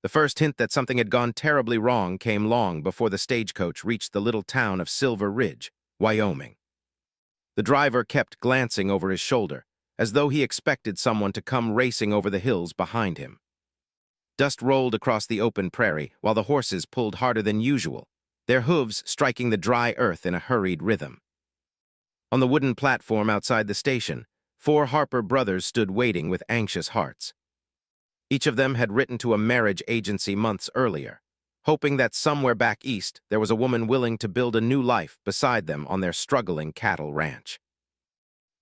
The first hint that something had gone terribly wrong came long before the stagecoach reached the little town of Silver Ridge, Wyoming. The driver kept glancing over his shoulder, as though he expected someone to come racing over the hills behind him. Dust rolled across the open prairie while the horses pulled harder than usual, their hooves striking the dry earth in a hurried rhythm. On the wooden platform outside the station, 4 Harper brothers stood waiting with anxious hearts. Each of them had written to a marriage agency months earlier, hoping that somewhere back east there was a woman willing to build a new life beside them on their struggling cattle ranch.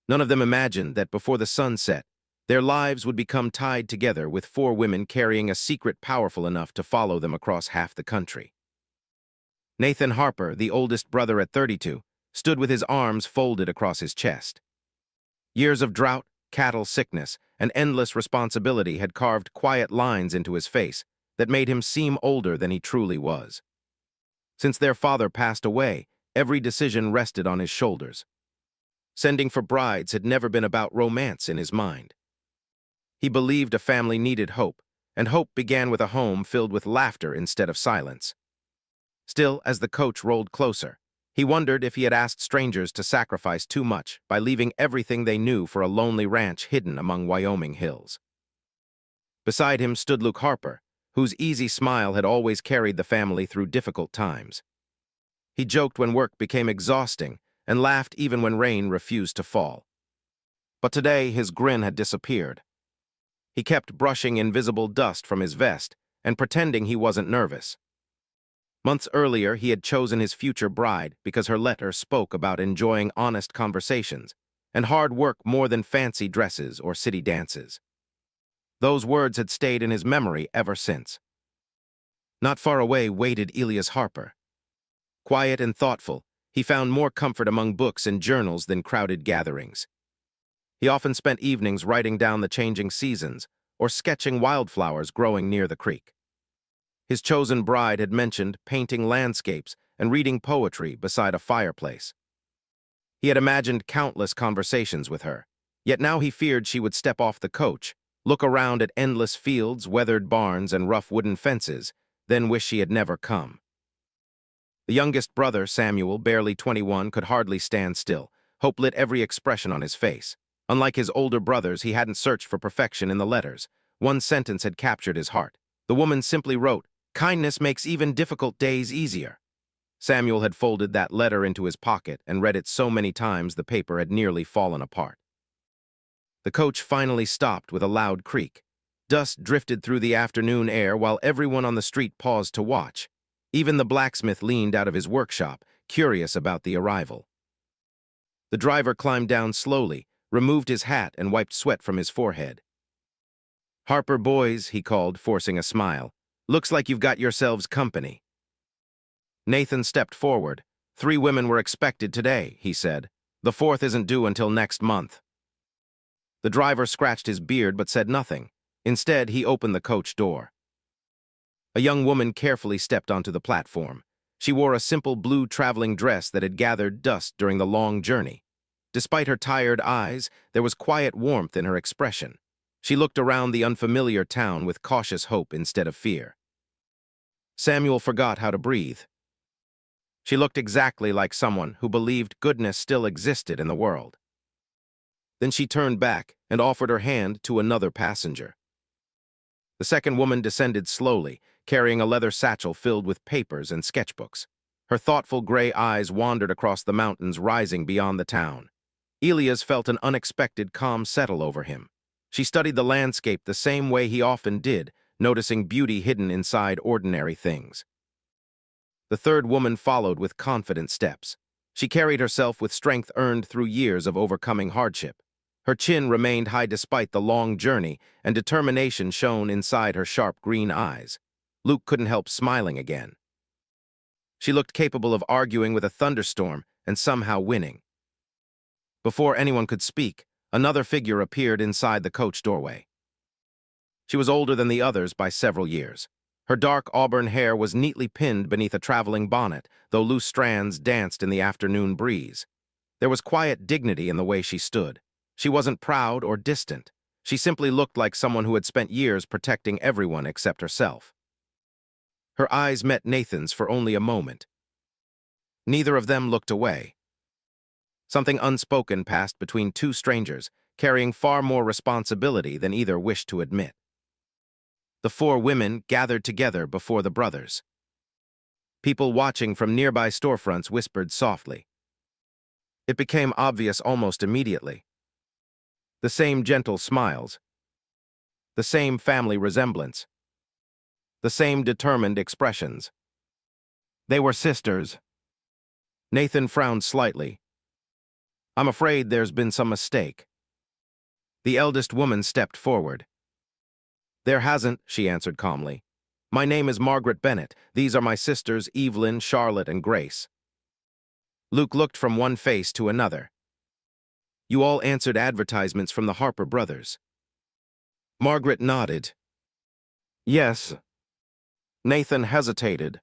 None of them imagined that before the sun set, their lives would become tied together with 4 women carrying a secret powerful enough to follow them across half the country. Nathan Harper, the oldest brother at 32, stood with his arms folded across his chest. Years of drought, cattle sickness, and endless responsibility had carved quiet lines into his face that made him seem older than he truly was. Since their father passed away, every decision rested on his shoulders. Sending for brides had never been about romance in his mind. He believed a family needed hope, and hope began with a home filled with laughter instead of silence. Still, as the coach rolled closer, he wondered if he had asked strangers to sacrifice too much by leaving everything they knew for a lonely ranch hidden among Wyoming hills. Beside him stood Luke Harper, whose easy smile had always carried the family through difficult times. He joked when work became exhausting and laughed even when rain refused to fall. But today his grin had disappeared. He kept brushing invisible dust from his vest and pretending he wasn't nervous. Months earlier, he had chosen his future bride because her letter spoke about enjoying honest conversations and hard work more than fancy dresses or city dances. Those words had stayed in his memory ever since. Not far away waited Elias Harper. Quiet and thoughtful, he found more comfort among books and journals than crowded gatherings. He often spent evenings writing down the changing seasons or sketching wildflowers growing near the creek. His chosen bride had mentioned painting landscapes and reading poetry beside a fireplace. He had imagined countless conversations with her, yet now he feared she would step off the coach, look around at endless fields, weathered barns, and rough wooden fences, then wish she had never come. The youngest brother, Samuel, barely 21, could hardly stand still. Hope lit every expression on his face. Unlike his older brothers, he hadn't searched for perfection in the letters. One sentence had captured his heart. The woman simply wrote, "Kindness makes even difficult days easier." Samuel had folded that letter into his pocket and read it so many times the paper had nearly fallen apart. The coach finally stopped with a loud creak. Dust drifted through the afternoon air while everyone on the street paused to watch. Even the blacksmith leaned out of his workshop, curious about the arrival. The driver climbed down slowly, removed his hat, and wiped sweat from his forehead. "Harper boys," he called, forcing a smile. "Looks like you've got yourselves company." Nathan stepped forward. "3 women were expected today," he said. "The 4th isn't due until next month." The driver scratched his beard but said nothing. Instead, he opened the coach door. A young woman carefully stepped onto the platform. She wore a simple blue traveling dress that had gathered dust during the long journey. Despite her tired eyes, there was quiet warmth in her expression. She looked around the unfamiliar town with cautious hope instead of fear. Samuel forgot how to breathe. She looked exactly like someone who believed goodness still existed in the world. Then she turned back and offered her hand to another passenger. The second woman descended slowly, carrying a leather satchel filled with papers and sketchbooks. Her thoughtful gray eyes wandered across the mountains rising beyond the town. Elias felt an unexpected calm settle over him. She studied the landscape the same way he often did, noticing beauty hidden inside ordinary things. The third woman followed with confident steps. She carried herself with strength earned through years of overcoming hardship. Her chin remained high despite the long journey, and determination shone inside her sharp green eyes. Luke couldn't help smiling again. She looked capable of arguing with a thunderstorm and somehow winning. Before anyone could speak, another figure appeared inside the coach doorway. She was older than the others by several years. Her dark auburn hair was neatly pinned beneath a traveling bonnet, though loose strands danced in the afternoon breeze. There was quiet dignity in the way she stood. She wasn't proud or distant. She simply looked like someone who had spent years protecting everyone except herself. Her eyes met Nathan's for only a moment. Neither of them looked away. Something unspoken passed between two strangers, carrying far more responsibility than either wished to admit. The four women gathered together before the brothers. People watching from nearby storefronts whispered softly. It became obvious almost immediately. The same gentle smiles. The same family resemblance. The same determined expressions. They were sisters. Nathan frowned slightly. "I'm afraid there's been some mistake." The eldest woman stepped forward. "There hasn't," she answered calmly. "My name is Margaret Bennett. These are my sisters, Evelyn, Charlotte, and Grace." Luke looked from one face to another. "You all answered advertisements from the Harper brothers." Margaret nodded. "Yes." Nathan hesitated.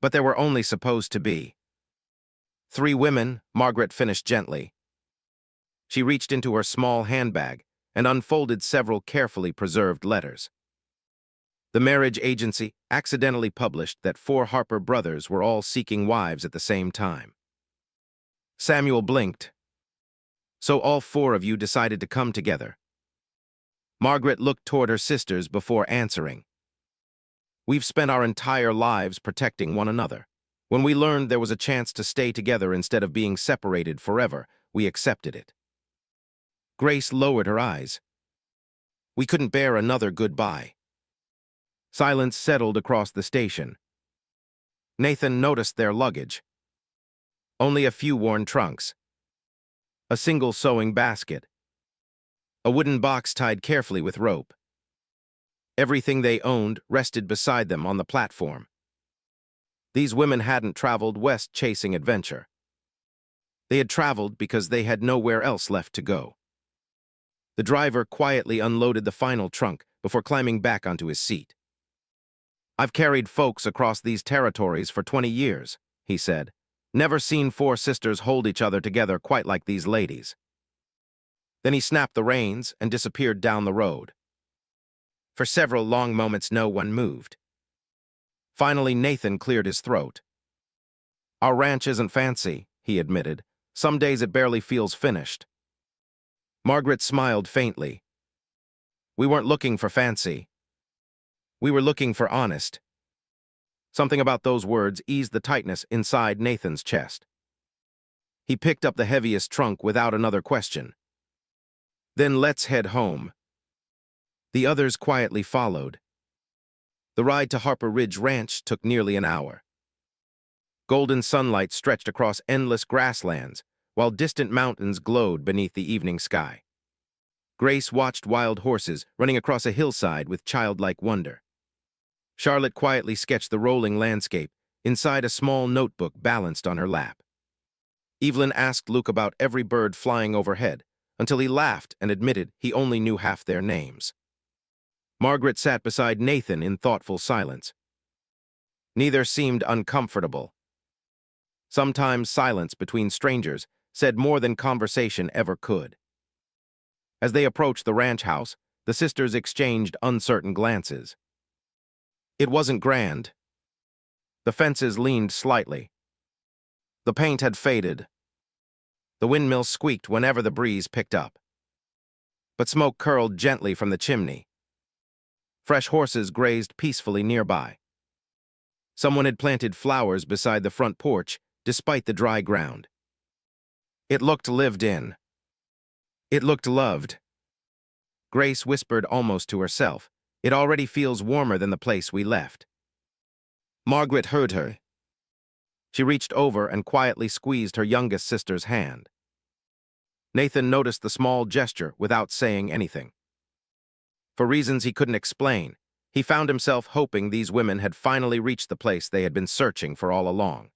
"But there were only supposed to be 3 women," Margaret finished gently. She reached into her small handbag and unfolded several carefully preserved letters. The marriage agency accidentally published that 4 Harper brothers were all seeking wives at the same time. Samuel blinked. "So all 4 of you decided to come together?" Margaret looked toward her sisters before answering. "We've spent our entire lives protecting one another. When we learned there was a chance to stay together instead of being separated forever, we accepted it." Grace lowered her eyes. "We couldn't bear another goodbye." Silence settled across the station. Nathan noticed their luggage. Only a few worn trunks. A single sewing basket. A wooden box tied carefully with rope. Everything they owned rested beside them on the platform. These women hadn't traveled west chasing adventure. They had traveled because they had nowhere else left to go. The driver quietly unloaded the final trunk before climbing back onto his seat. "I've carried folks across these territories for 20 years, he said. "Never seen 4 sisters hold each other together quite like these ladies." Then he snapped the reins and disappeared down the road. For several long moments, no one moved. Finally, Nathan cleared his throat. "Our ranch isn't fancy," he admitted. "Some days it barely feels finished." Margaret smiled faintly. "We weren't looking for fancy. We were looking for honest." Something about those words eased the tightness inside Nathan's chest. He picked up the heaviest trunk without another question. "Then let's head home." The others quietly followed. The ride to Harper Ridge Ranch took nearly an hour. Golden sunlight stretched across endless grasslands, while distant mountains glowed beneath the evening sky. Grace watched wild horses running across a hillside with childlike wonder. Charlotte quietly sketched the rolling landscape inside a small notebook balanced on her lap. Evelyn asked Luke about every bird flying overhead, until he laughed and admitted he only knew half their names. Margaret sat beside Nathan in thoughtful silence. Neither seemed uncomfortable. Sometimes silence between strangers said more than conversation ever could. As they approached the ranch house, the sisters exchanged uncertain glances. It wasn't grand. The fences leaned slightly. The paint had faded. The windmill squeaked whenever the breeze picked up. But smoke curled gently from the chimney. Fresh horses grazed peacefully nearby. Someone had planted flowers beside the front porch, despite the dry ground. It looked lived in. It looked loved. Grace whispered almost to herself, "It already feels warmer than the place we left." Margaret heard her. She reached over and quietly squeezed her youngest sister's hand. Nathan noticed the small gesture without saying anything. For reasons he couldn't explain, he found himself hoping these women had finally reached the place they had been searching for all along.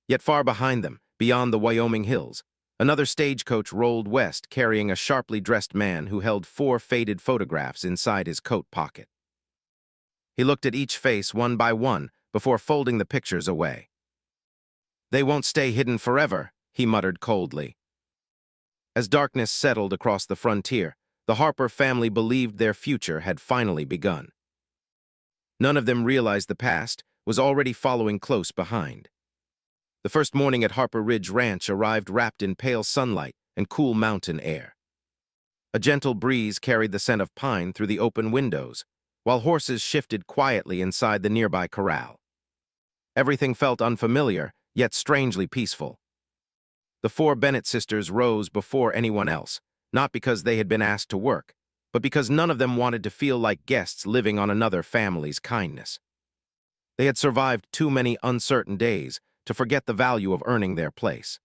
Yet far behind them, beyond the Wyoming hills, another stagecoach rolled west carrying a sharply dressed man who held 4 faded photographs inside his coat pocket. He looked at each face one by one before folding the pictures away. "They won't stay hidden forever," he muttered coldly. As darkness settled across the frontier, the Harper family believed their future had finally begun. None of them realized the past was already following close behind. The first morning at Harper Ridge Ranch arrived wrapped in pale sunlight and cool mountain air. A gentle breeze carried the scent of pine through the open windows, while horses shifted quietly inside the nearby corral. Everything felt unfamiliar, yet strangely peaceful. The four Bennett sisters rose before anyone else, not because they had been asked to work, but because none of them wanted to feel like guests living on another family's kindness. They had survived too many uncertain days to forget the value of earning their place.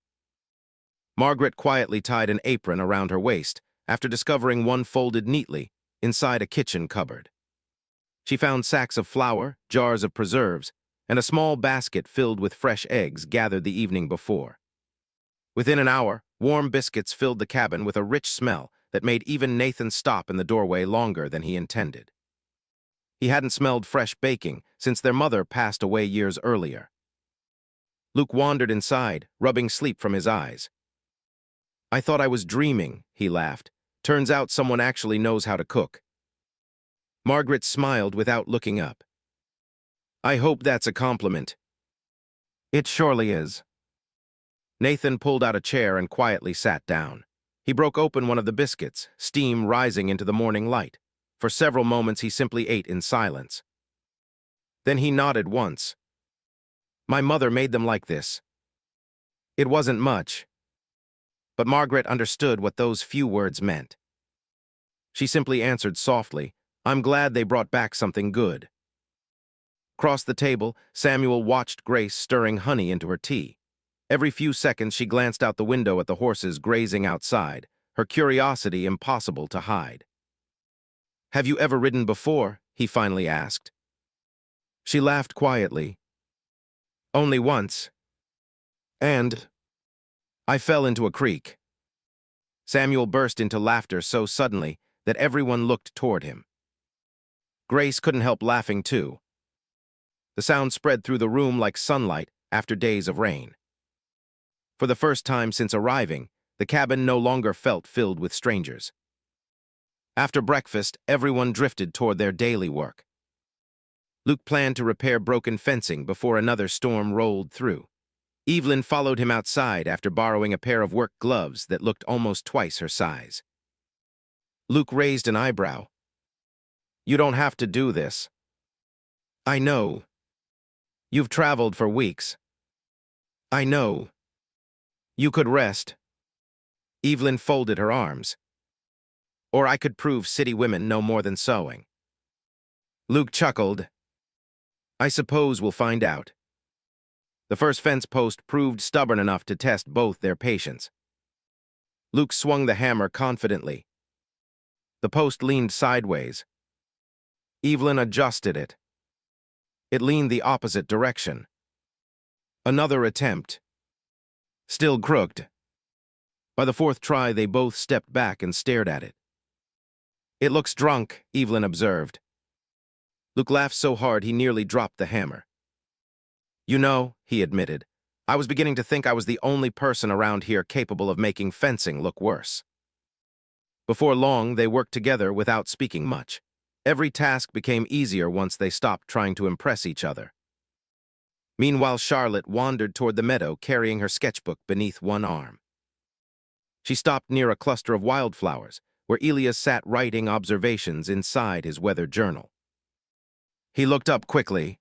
Margaret quietly tied an apron around her waist after discovering one folded neatly inside a kitchen cupboard. She found sacks of flour, jars of preserves, and a small basket filled with fresh eggs gathered the evening before. Within an hour, warm biscuits filled the cabin with a rich smell that made even Nathan stop in the doorway longer than he intended. He hadn't smelled fresh baking since their mother passed away years earlier. Luke wandered inside, rubbing sleep from his eyes. "I thought I was dreaming," he laughed. "Turns out someone actually knows how to cook." Margaret smiled without looking up. "I hope that's a compliment." "It surely is." Nathan pulled out a chair and quietly sat down. He broke open one of the biscuits, steam rising into the morning light. For several moments he simply ate in silence. Then he nodded once. "My mother made them like this." It wasn't much, but Margaret understood what those few words meant. She simply answered softly, "I'm glad they brought back something good." Across the table, Samuel watched Grace stirring honey into her tea. Every few seconds she glanced out the window at the horses grazing outside, her curiosity impossible to hide. "Have you ever ridden before?" he finally asked. She laughed quietly. "Only once. And I fell into a creek." Samuel burst into laughter so suddenly that everyone looked toward him. Grace couldn't help laughing too. The sound spread through the room like sunlight after days of rain. For the first time since arriving, the cabin no longer felt filled with strangers. After breakfast, everyone drifted toward their daily work. Luke planned to repair broken fencing before another storm rolled through. Evelyn followed him outside after borrowing a pair of work gloves that looked almost twice her size. Luke raised an eyebrow. "You don't have to do this." "I know. You've traveled for weeks." "I know. You could rest." Evelyn folded her arms. "Or I could prove city women know more than sewing." Luke chuckled. "I suppose we'll find out." The first fence post proved stubborn enough to test both their patience. Luke swung the hammer confidently. The post leaned sideways. Evelyn adjusted it. It leaned the opposite direction. Another attempt. Still crooked. By the fourth try, they both stepped back and stared at it. "It looks drunk," Evelyn observed. Luke laughed so hard he nearly dropped the hammer. "You know," he admitted, "I was beginning to think I was the only person around here capable of making fencing look worse." Before long, they worked together without speaking much. Every task became easier once they stopped trying to impress each other. Meanwhile, Charlotte wandered toward the meadow carrying her sketchbook beneath one arm. She stopped near a cluster of wildflowers, where Elias sat writing observations inside his weather journal. He looked up quickly.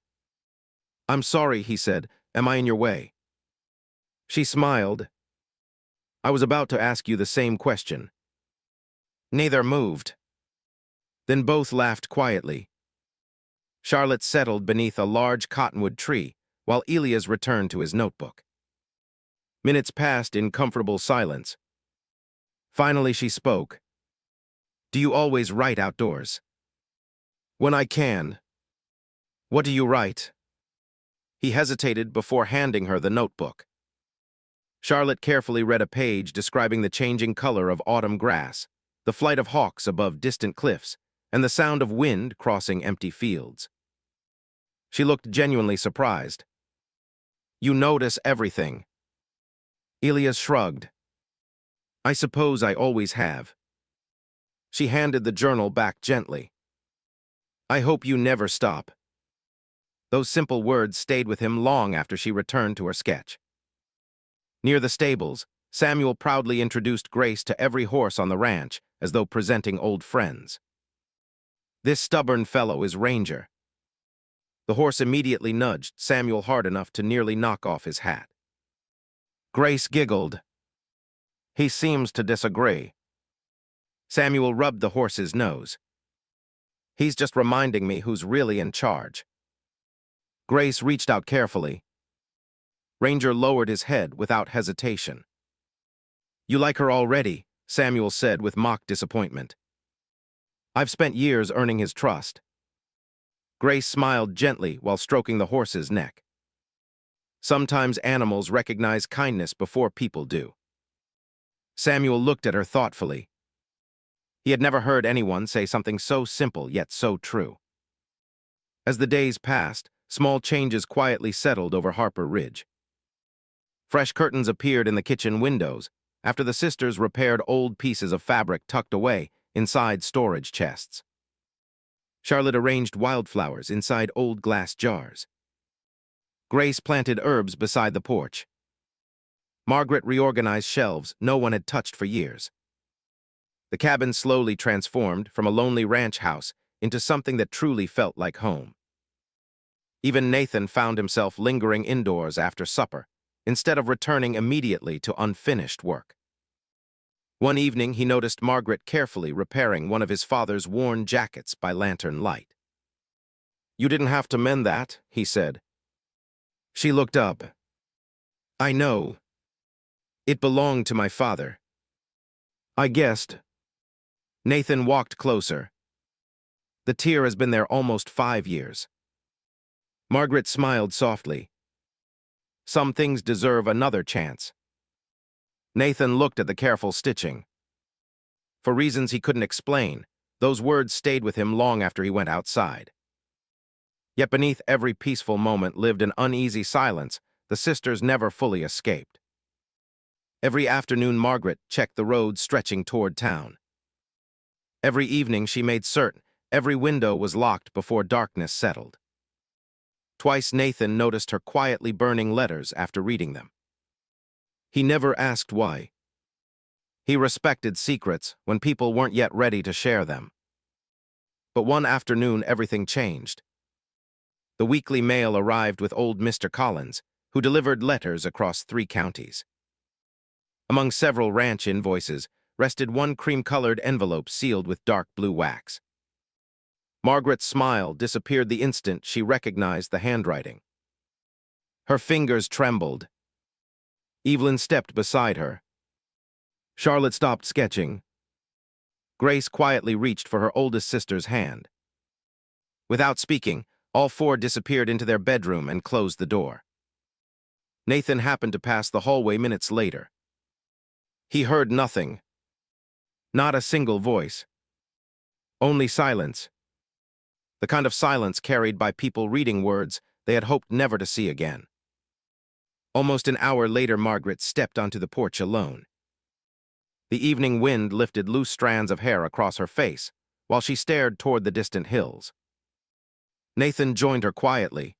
"I'm sorry," he said. "Am I in your way?" She smiled. "I was about to ask you the same question." Neither moved. Then both laughed quietly. Charlotte settled beneath a large cottonwood tree, while Elias returned to his notebook. Minutes passed in comfortable silence. Finally she spoke. "Do you always write outdoors?" "When I can." "What do you write?" He hesitated before handing her the notebook. Charlotte carefully read a page describing the changing color of autumn grass, the flight of hawks above distant cliffs, and the sound of wind crossing empty fields. She looked genuinely surprised. "You notice everything." Elias shrugged. "I suppose I always have." She handed the journal back gently. "I hope you never stop." Those simple words stayed with him long after she returned to her sketch. Near the stables, Samuel proudly introduced Grace to every horse on the ranch, as though presenting old friends. "This stubborn fellow is Ranger." The horse immediately nudged Samuel hard enough to nearly knock off his hat. Grace giggled. "He seems to disagree." Samuel rubbed the horse's nose. "He's just reminding me who's really in charge." Grace reached out carefully. Ranger lowered his head without hesitation. "You like her already," Samuel said with mock disappointment. "I've spent years earning his trust." Grace smiled gently while stroking the horse's neck. Sometimes animals recognize kindness before people do. Samuel looked at her thoughtfully. He had never heard anyone say something so simple yet so true. As the days passed, small changes quietly settled over Harper Ridge. Fresh curtains appeared in the kitchen windows after the sisters repaired old pieces of fabric tucked away inside storage chests. Charlotte arranged wildflowers inside old glass jars. Grace planted herbs beside the porch. Margaret reorganized shelves no one had touched for years. The cabin slowly transformed from a lonely ranch house into something that truly felt like home. Even Nathan found himself lingering indoors after supper, instead of returning immediately to unfinished work. One evening, he noticed Margaret carefully repairing one of his father's worn jackets by lantern light. "You didn't have to mend that," he said. She looked up. "I know. It belonged to my father." "I guessed." Nathan walked closer. "The tier has been there almost 5 years." Margaret smiled softly. "Some things deserve another chance." Nathan looked at the careful stitching. For reasons he couldn't explain, those words stayed with him long after he went outside. Yet beneath every peaceful moment lived an uneasy silence the sisters never fully escaped. Every afternoon Margaret checked the road stretching toward town. Every evening she made certain every window was locked before darkness settled. Twice Nathan noticed her quietly burning letters after reading them. He never asked why. He respected secrets when people weren't yet ready to share them. But one afternoon everything changed. The weekly mail arrived with old Mr. Collins, who delivered letters across 3 counties. Among several ranch invoices rested one cream-colored envelope sealed with dark blue wax. Margaret's smile disappeared the instant she recognized the handwriting. Her fingers trembled. Evelyn stepped beside her. Charlotte stopped sketching. Grace quietly reached for her oldest sister's hand. Without speaking, all 4 disappeared into their bedroom and closed the door. Nathan happened to pass the hallway minutes later. He heard nothing. Not a single voice. Only silence. The kind of silence carried by people reading words they had hoped never to see again. Almost an hour later, Margaret stepped onto the porch alone. The evening wind lifted loose strands of hair across her face, while she stared toward the distant hills. Nathan joined her quietly.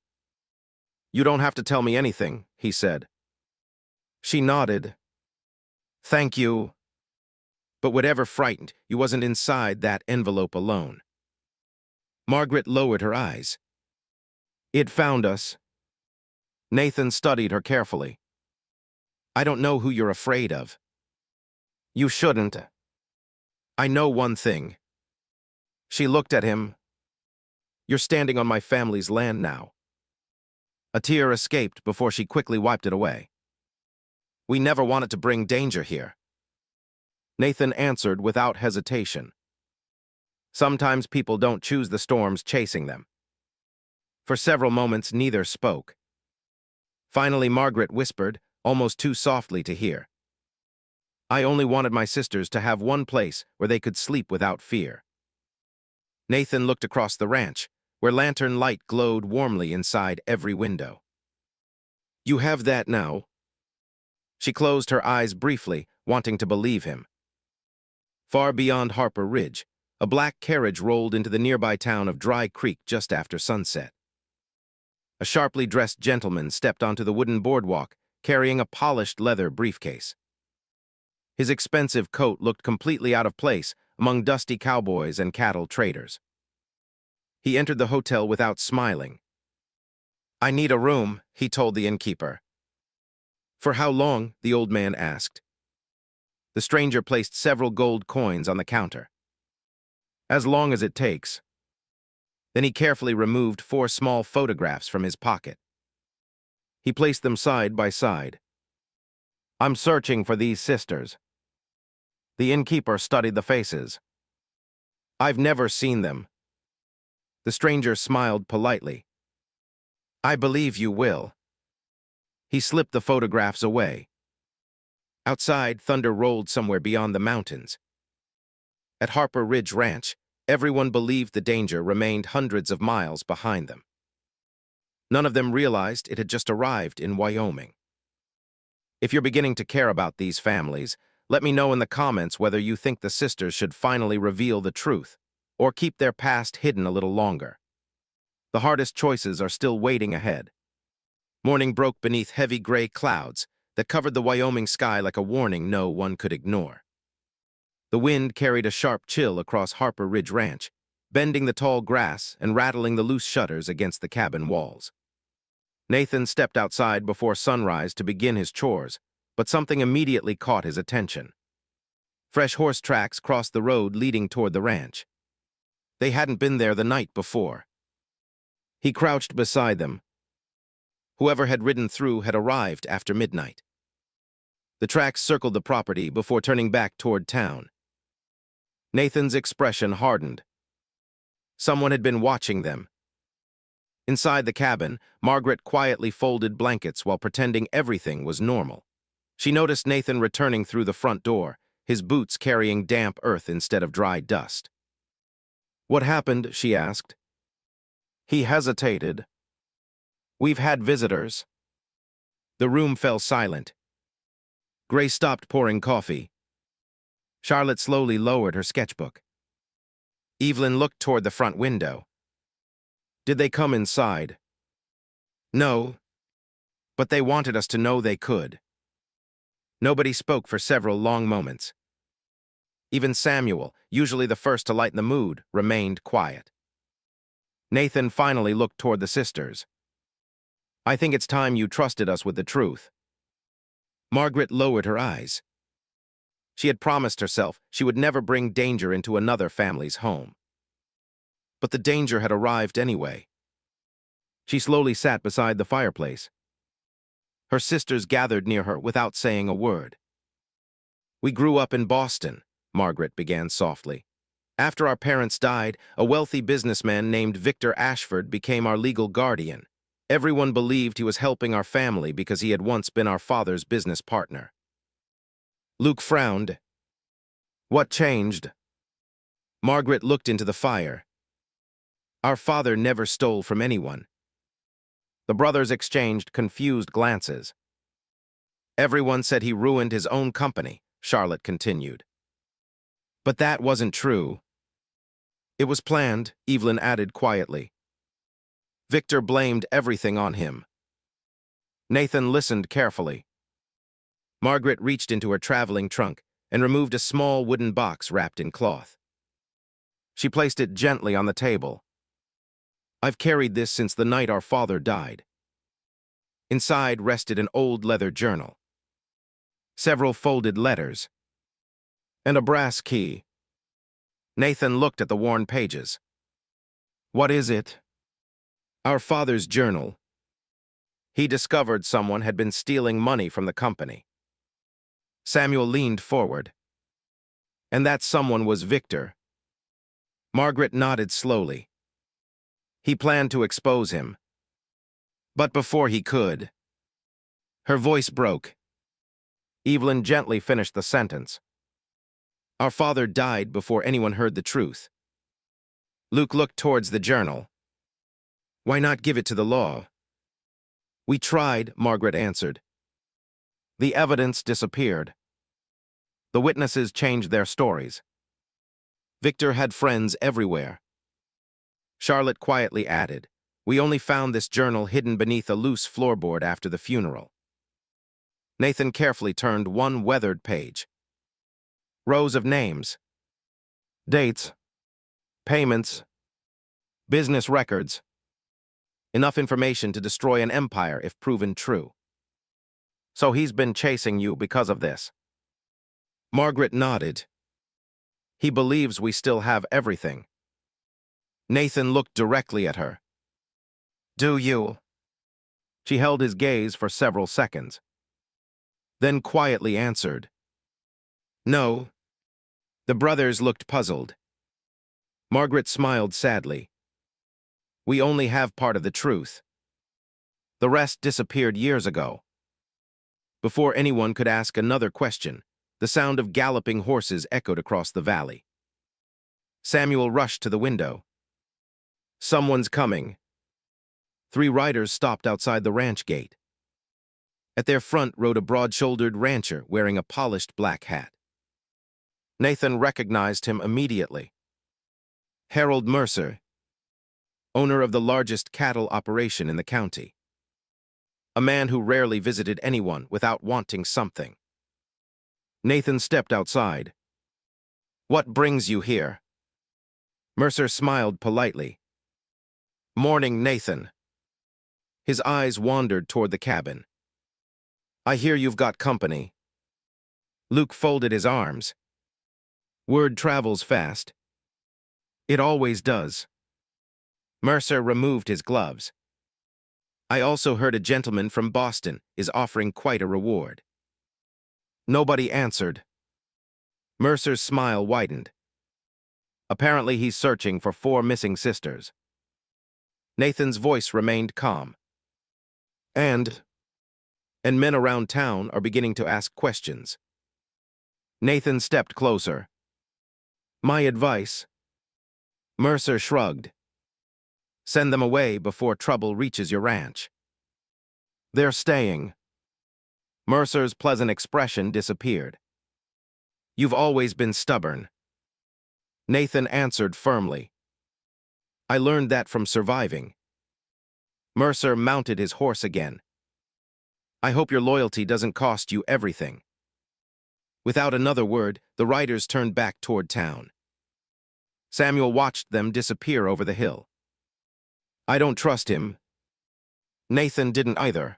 "You don't have to tell me anything," he said. She nodded. "Thank you." But whatever frightened you wasn't inside that envelope alone. Margaret lowered her eyes. "It found us." Nathan studied her carefully. "I don't know who you're afraid of." "You shouldn't." "I know one thing." She looked at him. "You're standing on my family's land now." A tear escaped before she quickly wiped it away. "We never wanted to bring danger here." Nathan answered without hesitation. Sometimes people don't choose the storms chasing them. For several moments, neither spoke. Finally, Margaret whispered, almost too softly to hear. "I only wanted my sisters to have one place where they could sleep without fear." Nathan looked across the ranch, where lantern light glowed warmly inside every window. "You have that now?" She closed her eyes briefly, wanting to believe him. Far beyond Harper Ridge, a black carriage rolled into the nearby town of Dry Creek just after sunset. A sharply dressed gentleman stepped onto the wooden boardwalk, carrying a polished leather briefcase. His expensive coat looked completely out of place among dusty cowboys and cattle traders. He entered the hotel without smiling. "I need a room," he told the innkeeper. "For how long?" the old man asked. The stranger placed several gold coins on the counter. "As long as it takes." Then he carefully removed 4 small photographs from his pocket. He placed them side by side. "I'm searching for these sisters." The innkeeper studied the faces. "I've never seen them." The stranger smiled politely. "I believe you will." He slipped the photographs away. Outside, thunder rolled somewhere beyond the mountains. At Harper Ridge Ranch, everyone believed the danger remained hundreds of miles behind them. None of them realized it had just arrived in Wyoming. If you're beginning to care about these families, let me know in the comments whether you think the sisters should finally reveal the truth, or keep their past hidden a little longer. The hardest choices are still waiting ahead. Morning broke beneath heavy gray clouds that covered the Wyoming sky like a warning no one could ignore. The wind carried a sharp chill across Harper Ridge Ranch, bending the tall grass and rattling the loose shutters against the cabin walls. Nathan stepped outside before sunrise to begin his chores, but something immediately caught his attention. Fresh horse tracks crossed the road leading toward the ranch. They hadn't been there the night before. He crouched beside them. Whoever had ridden through had arrived after midnight. The tracks circled the property before turning back toward town. Nathan's expression hardened. Someone had been watching them. Inside the cabin, Margaret quietly folded blankets while pretending everything was normal. She noticed Nathan returning through the front door, his boots carrying damp earth instead of dry dust. "What happened?" she asked. He hesitated. "We've had visitors." The room fell silent. Grace stopped pouring coffee. Charlotte slowly lowered her sketchbook. Evelyn looked toward the front window. "Did they come inside?" "No, but they wanted us to know they could." Nobody spoke for several long moments. Even Samuel, usually the first to lighten the mood, remained quiet. Nathan finally looked toward the sisters. "I think it's time you trusted us with the truth." Margaret lowered her eyes. She had promised herself she would never bring danger into another family's home. But the danger had arrived anyway. She slowly sat beside the fireplace. Her sisters gathered near her without saying a word. "We grew up in Boston," Margaret began softly. "After our parents died, a wealthy businessman named Victor Ashford became our legal guardian. Everyone believed he was helping our family because he had once been our father's business partner." Luke frowned. "What changed?" Margaret looked into the fire. "Our father never stole from anyone." The brothers exchanged confused glances. "Everyone said he ruined his own company," Charlotte continued. "But that wasn't true." "It was planned," Evelyn added quietly. "Victor blamed everything on him." Nathan listened carefully. Margaret reached into her traveling trunk and removed a small wooden box wrapped in cloth. She placed it gently on the table. "I've carried this since the night our father died." Inside rested an old leather journal, several folded letters, and a brass key. Nathan looked at the worn pages. "What is it?" "Our father's journal. He discovered someone had been stealing money from the company." Samuel leaned forward. "And that someone was Victor." Margaret nodded slowly. "He planned to expose him. But before he could." Her voice broke. Evelyn gently finished the sentence. "Our father died before anyone heard the truth." Luke looked towards the journal. "Why not give it to the law?" "We tried," Margaret answered. "The evidence disappeared. The witnesses changed their stories. Victor had friends everywhere." Charlotte quietly added, We only found this journal hidden beneath a loose floorboard after the funeral. Nathan carefully turned one weathered page. Rows of names, dates, payments, business records. Enough information to destroy an empire if proven true. So he's been chasing you because of this. Margaret nodded. He believes we still have everything. Nathan looked directly at her. Do you? She held his gaze for several seconds, then quietly answered. No. The brothers looked puzzled. Margaret smiled sadly. We only have part of the truth. The rest disappeared years ago. Before anyone could ask another question, the sound of galloping horses echoed across the valley. Samuel rushed to the window. Someone's coming. 3 riders stopped outside the ranch gate. At their front rode a broad-shouldered rancher wearing a polished black hat. Nathan recognized him immediately. Harold Mercer, owner of the largest cattle operation in the county. A man who rarely visited anyone without wanting something. Nathan stepped outside. What brings you here? Mercer smiled politely. Morning, Nathan. His eyes wandered toward the cabin. I hear you've got company. Luke folded his arms. Word travels fast. It always does. Mercer removed his gloves. I also heard a gentleman from Boston is offering quite a reward. Nobody answered. Mercer's smile widened. Apparently he's searching for 4 missing sisters. Nathan's voice remained calm. And men around town are beginning to ask questions. Nathan stepped closer. My advice? Mercer shrugged. Send them away before trouble reaches your ranch. They're staying. Mercer's pleasant expression disappeared. You've always been stubborn. Nathan answered firmly. I learned that from surviving. Mercer mounted his horse again. I hope your loyalty doesn't cost you everything. Without another word, the riders turned back toward town. Samuel watched them disappear over the hill. I don't trust him. Nathan didn't either.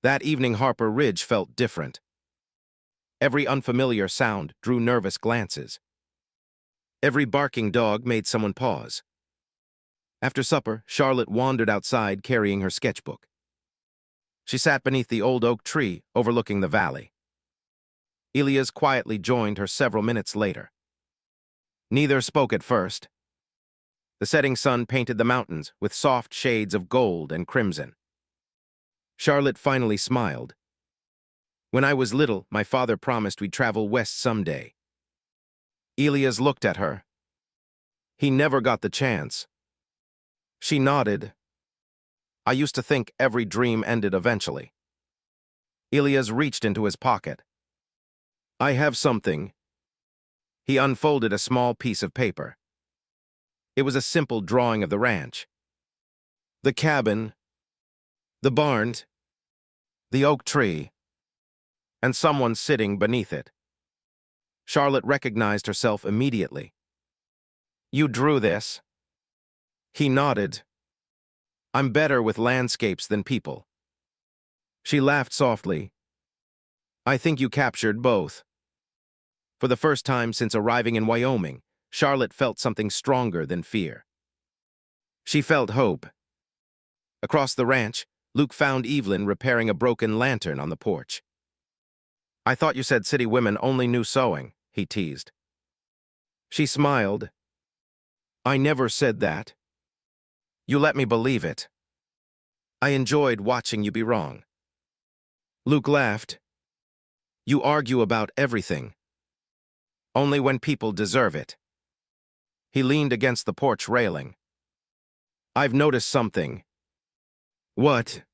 That evening Harper Ridge felt different. Every unfamiliar sound drew nervous glances. Every barking dog made someone pause. After supper, Charlotte wandered outside carrying her sketchbook. She sat beneath the old oak tree overlooking the valley. Elias quietly joined her several minutes later. Neither spoke at first. The setting sun painted the mountains with soft shades of gold and crimson. Charlotte finally smiled. When I was little, my father promised we'd travel west someday. Elias looked at her. He never got the chance. She nodded. I used to think every dream ended eventually. Elias reached into his pocket. I have something. He unfolded a small piece of paper. It was a simple drawing of the ranch. The cabin, the barn, the oak tree, and someone sitting beneath it. Charlotte recognized herself immediately. You drew this? He nodded. I'm better with landscapes than people. She laughed softly. I think you captured both. For the first time since arriving in Wyoming, Charlotte felt something stronger than fear. She felt hope. Across the ranch, Luke found Evelyn repairing a broken lantern on the porch. I thought you said city women only knew sewing, he teased. She smiled. I never said that. You let me believe it. I enjoyed watching you be wrong. Luke laughed. You argue about everything. Only when people deserve it. He leaned against the porch railing. I've noticed something. What?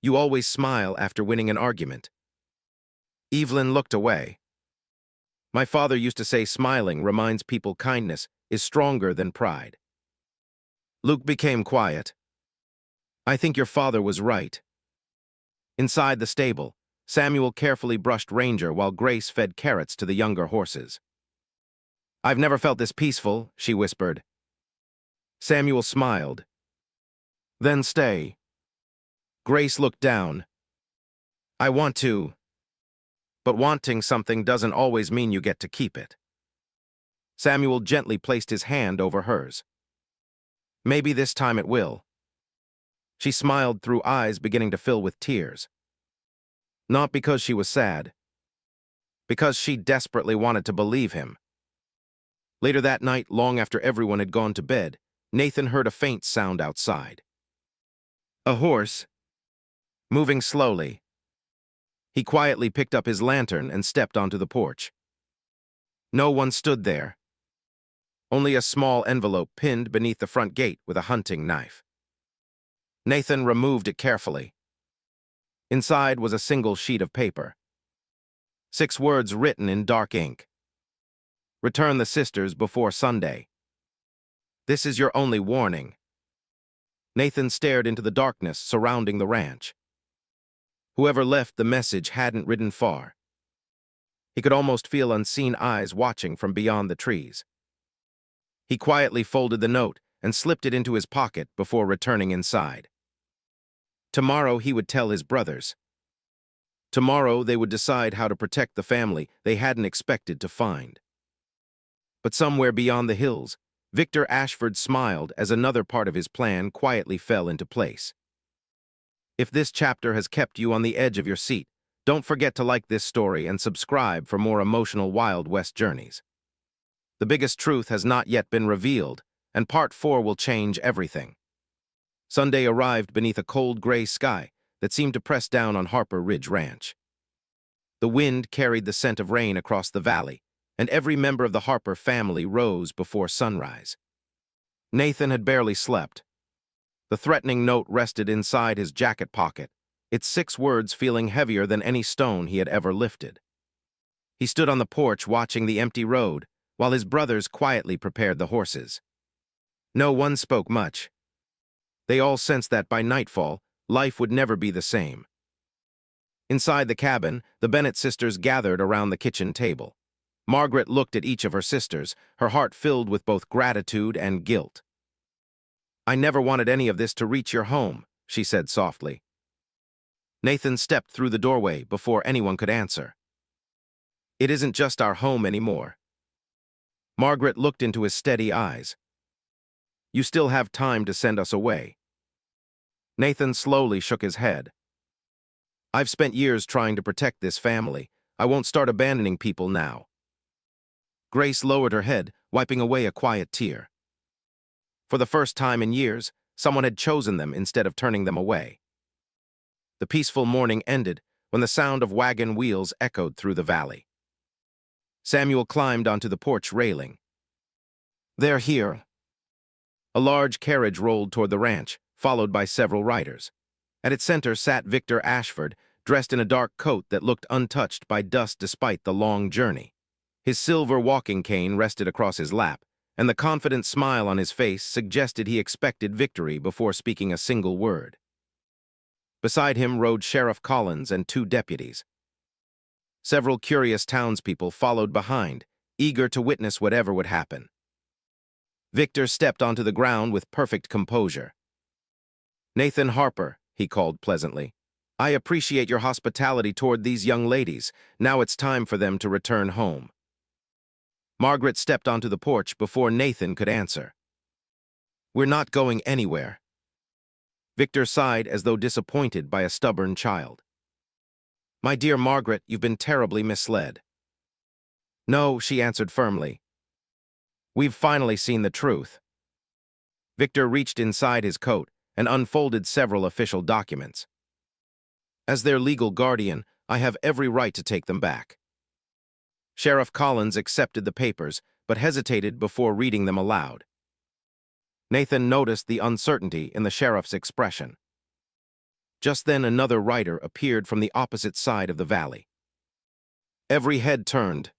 You always smile after winning an argument. Evelyn looked away. My father used to say smiling reminds people kindness is stronger than pride. Luke became quiet. I think your father was right. Inside the stable, Samuel carefully brushed Ranger while Grace fed carrots to the younger horses. I've never felt this peaceful, she whispered. Samuel smiled. Then stay. Grace looked down. I want to. But wanting something doesn't always mean you get to keep it. Samuel gently placed his hand over hers. Maybe this time it will. She smiled through eyes beginning to fill with tears. Not because she was sad. Because she desperately wanted to believe him. Later that night, long after everyone had gone to bed, Nathan heard a faint sound outside. A horse. Moving slowly. He quietly picked up his lantern and stepped onto the porch. No one stood there. Only a small envelope pinned beneath the front gate with a hunting knife. Nathan removed it carefully. Inside was a single sheet of paper. 6 words written in dark ink. Return the sisters before Sunday. This is your only warning. Nathan stared into the darkness surrounding the ranch. Whoever left the message hadn't ridden far. He could almost feel unseen eyes watching from beyond the trees. He quietly folded the note and slipped it into his pocket before returning inside. Tomorrow he would tell his brothers. Tomorrow they would decide how to protect the family they hadn't expected to find. But somewhere beyond the hills, Victor Ashford smiled as another part of his plan quietly fell into place. If this chapter has kept you on the edge of your seat, don't forget to like this story and subscribe for more emotional Wild West journeys. The biggest truth has not yet been revealed, and Part 4 will change everything. Sunday arrived beneath a cold gray sky that seemed to press down on Harper Ridge Ranch. The wind carried the scent of rain across the valley, and every member of the Harper family rose before sunrise. Nathan had barely slept. The threatening note rested inside his jacket pocket, its 6 words feeling heavier than any stone he had ever lifted. He stood on the porch watching the empty road, while his brothers quietly prepared the horses. No one spoke much. They all sensed that by nightfall, life would never be the same. Inside the cabin, the Bennett sisters gathered around the kitchen table. Margaret looked at each of her sisters, her heart filled with both gratitude and guilt. I never wanted any of this to reach your home, she said softly. Nathan stepped through the doorway before anyone could answer. It isn't just our home anymore. Margaret looked into his steady eyes. You still have time to send us away. Nathan slowly shook his head. I've spent years trying to protect this family. I won't start abandoning people now. Grace lowered her head, wiping away a quiet tear. For the first time in years, someone had chosen them instead of turning them away. The peaceful morning ended when the sound of wagon wheels echoed through the valley. Samuel climbed onto the porch railing. They're here. A large carriage rolled toward the ranch, followed by several riders. At its center sat Victor Ashford, dressed in a dark coat that looked untouched by dust despite the long journey. His silver walking cane rested across his lap, and the confident smile on his face suggested he expected victory before speaking a single word. Beside him rode Sheriff Collins and 2 deputies. Several curious townspeople followed behind, eager to witness whatever would happen. Victor stepped onto the ground with perfect composure. Nathan Harper, he called pleasantly. I appreciate your hospitality toward these young ladies. Now it's time for them to return home. Margaret stepped onto the porch before Nathan could answer. We're not going anywhere. Victor sighed as though disappointed by a stubborn child. My dear Margaret, you've been terribly misled. No, she answered firmly. We've finally seen the truth. Victor reached inside his coat and unfolded several official documents. As their legal guardian, I have every right to take them back. Sheriff Collins accepted the papers, but hesitated before reading them aloud. Nathan noticed the uncertainty in the sheriff's expression. Just then another rider appeared from the opposite side of the valley. Every head turned.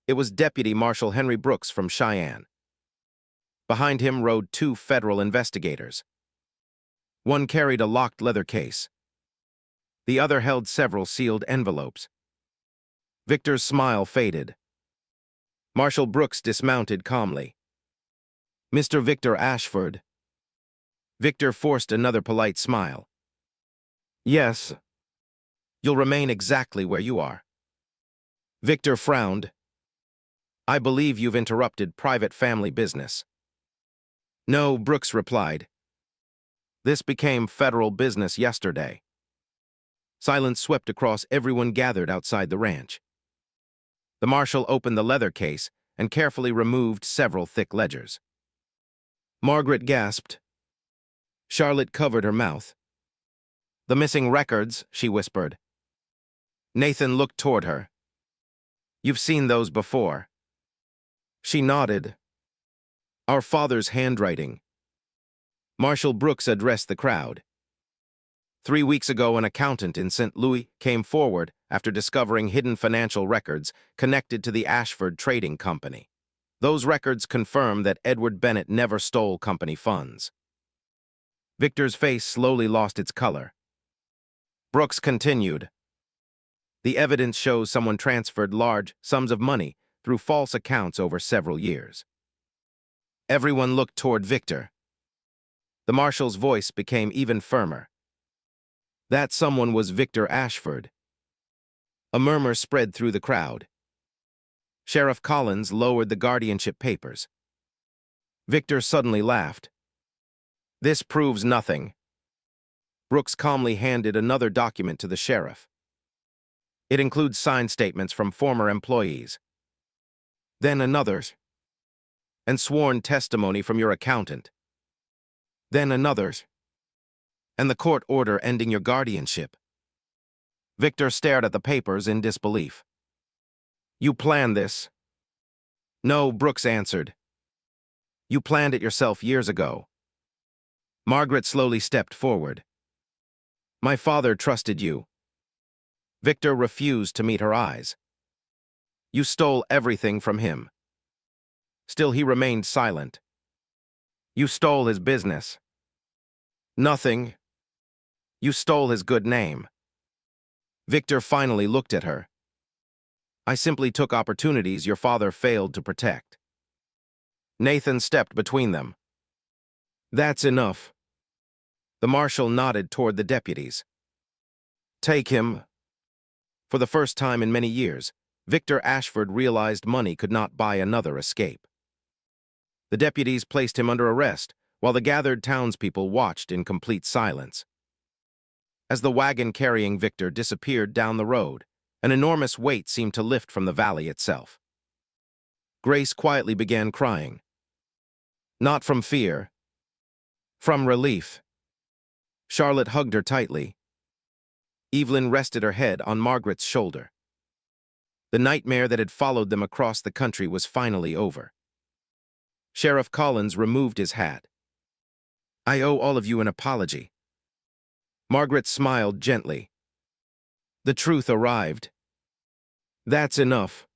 It was Deputy Marshal Henry Brooks from Cheyenne. Behind him rode two federal investigators. One carried a locked leather case. The other held several sealed envelopes. Victor's smile faded. Marshal Brooks dismounted calmly. "Mr. Victor Ashford." Victor forced another polite smile. "Yes. You'll remain exactly where you are." Victor frowned. "I believe you've interrupted private family business." "No," Brooks replied. "This became federal business yesterday." Silence swept across everyone gathered outside the ranch. The marshal opened the leather case and carefully removed several thick ledgers. Margaret gasped. Charlotte covered her mouth. "The missing records," she whispered. Nathan looked toward her. "You've seen those before." She nodded. "Our father's handwriting." Marshal Brooks addressed the crowd. 3 weeks ago, an accountant in St. Louis came forward after discovering hidden financial records connected to the Ashford Trading Company. Those records confirm that Edward Bennett never stole company funds. Victor's face slowly lost its color. Brooks continued. "The evidence shows someone transferred large sums of money through false accounts over several years." Everyone looked toward Victor. The marshal's voice became even firmer. That someone was Victor Ashford. A murmur spread through the crowd. Sheriff Collins lowered the guardianship papers. Victor suddenly laughed. "This proves nothing." Brooks calmly handed another document to the sheriff. "It includes signed statements from former employees." "Then another's." "And sworn testimony from your accountant." "Then another's." "And the court order ending your guardianship." Victor stared at the papers in disbelief. "You planned this?" "No," Brooks answered. "You planned it yourself years ago." Margaret slowly stepped forward. "My father trusted you." Victor refused to meet her eyes. "You stole everything from him." Still he remained silent. "You stole his business." "Nothing." "You stole his good name." Victor finally looked at her. "I simply took opportunities your father failed to protect." Nathan stepped between them. "That's enough." The marshal nodded toward the deputies. "Take him." For the first time in many years, Victor Ashford realized money could not buy another escape. The deputies placed him under arrest, while the gathered townspeople watched in complete silence. As the wagon carrying Victor disappeared down the road, an enormous weight seemed to lift from the valley itself. Grace quietly began crying. Not from fear, from relief. Charlotte hugged her tightly. Evelyn rested her head on Margaret's shoulder. The nightmare that had followed them across the country was finally over. Sheriff Collins removed his hat. "I owe all of you an apology." Margaret smiled gently. "The truth arrived." "That's enough."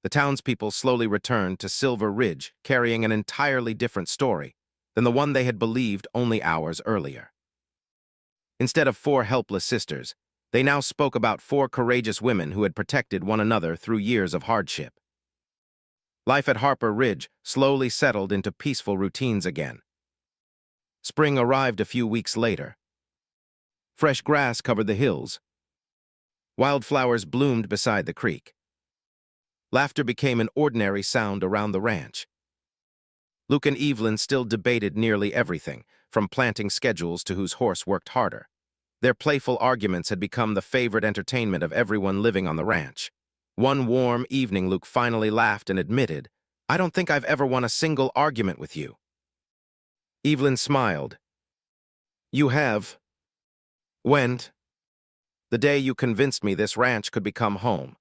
The townspeople slowly returned to Silver Ridge, carrying an entirely different story than the one they had believed only hours earlier. Instead of 4 helpless sisters, they now spoke about 4 courageous women who had protected one another through years of hardship. Life at Harper Ridge slowly settled into peaceful routines again. Spring arrived a few weeks later. Fresh grass covered the hills. Wildflowers bloomed beside the creek. Laughter became an ordinary sound around the ranch. Luke and Evelyn still debated nearly everything, from planting schedules to whose horse worked harder. Their playful arguments had become the favorite entertainment of everyone living on the ranch. One warm evening, Luke finally laughed and admitted, "I don't think I've ever won a single argument with you." Evelyn smiled. "You have." "When?" "The day you convinced me this ranch could become home."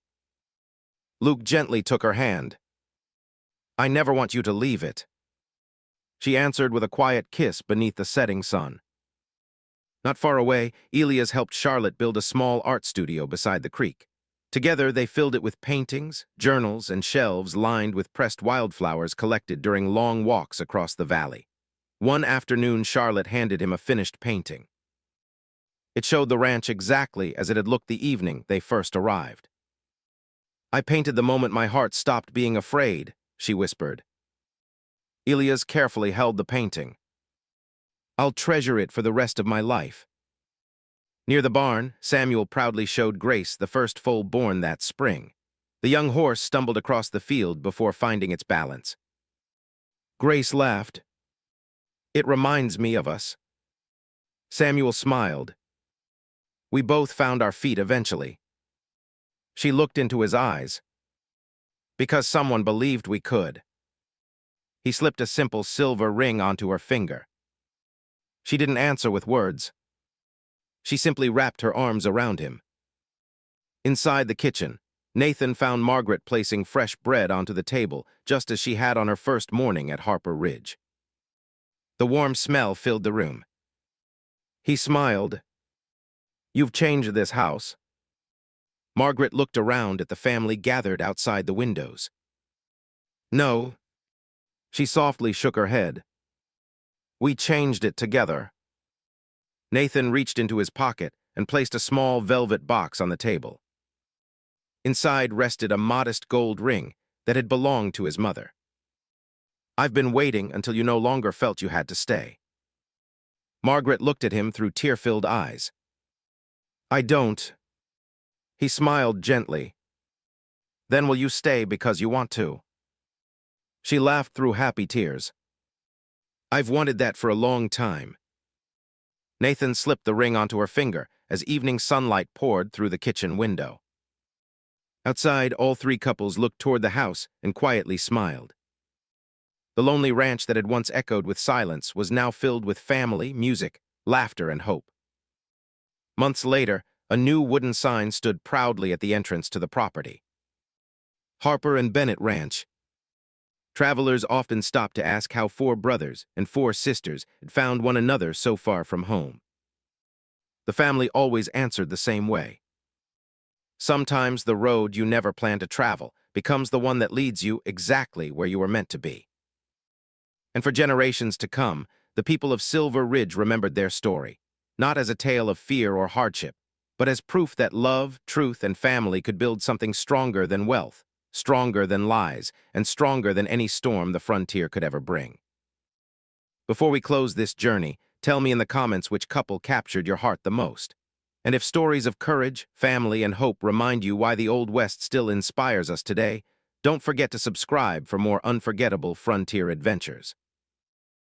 Luke gently took her hand. "I never want you to leave it." She answered with a quiet kiss beneath the setting sun. Not far away, Elias helped Charlotte build a small art studio beside the creek. Together, they filled it with paintings, journals, and shelves lined with pressed wildflowers collected during long walks across the valley. One afternoon, Charlotte handed him a finished painting. It showed the ranch exactly as it had looked the evening they first arrived. "I painted the moment my heart stopped being afraid," she whispered. Elias carefully held the painting. "I'll treasure it for the rest of my life." Near the barn, Samuel proudly showed Grace the first foal born that spring. The young horse stumbled across the field before finding its balance. Grace laughed. "It reminds me of us." Samuel smiled. "We both found our feet eventually." She looked into his eyes. "Because someone believed we could." He slipped a simple silver ring onto her finger. She didn't answer with words. She simply wrapped her arms around him. Inside the kitchen, Nathan found Margaret placing fresh bread onto the table, just as she had on her first morning at Harper Ridge. The warm smell filled the room. He smiled. "You've changed this house." Margaret looked around at the family gathered outside the windows. "No." She softly shook her head. "We changed it together." Nathan reached into his pocket and placed a small velvet box on the table. Inside rested a modest gold ring that had belonged to his mother. "I've been waiting until you no longer felt you had to stay." Margaret looked at him through tear-filled eyes. "I don't." He smiled gently. "Then will you stay because you want to?" She laughed through happy tears. "I've wanted that for a long time." Nathan slipped the ring onto her finger as evening sunlight poured through the kitchen window. Outside, all three couples looked toward the house and quietly smiled. The lonely ranch that had once echoed with silence was now filled with family, music, laughter, and hope. Months later, a new wooden sign stood proudly at the entrance to the property. Harper and Bennett Ranch. Travelers often stopped to ask how four brothers and four sisters had found one another so far from home. The family always answered the same way. Sometimes the road you never planned to travel becomes the one that leads you exactly where you were meant to be. And for generations to come, the people of Silver Ridge remembered their story, not as a tale of fear or hardship, but as proof that love, truth, and family could build something stronger than wealth, stronger than lies, and stronger than any storm the frontier could ever bring. Before we close this journey, tell me in the comments which couple captured your heart the most. And if stories of courage, family, and hope remind you why the Old West still inspires us today, don't forget to subscribe for more unforgettable frontier adventures.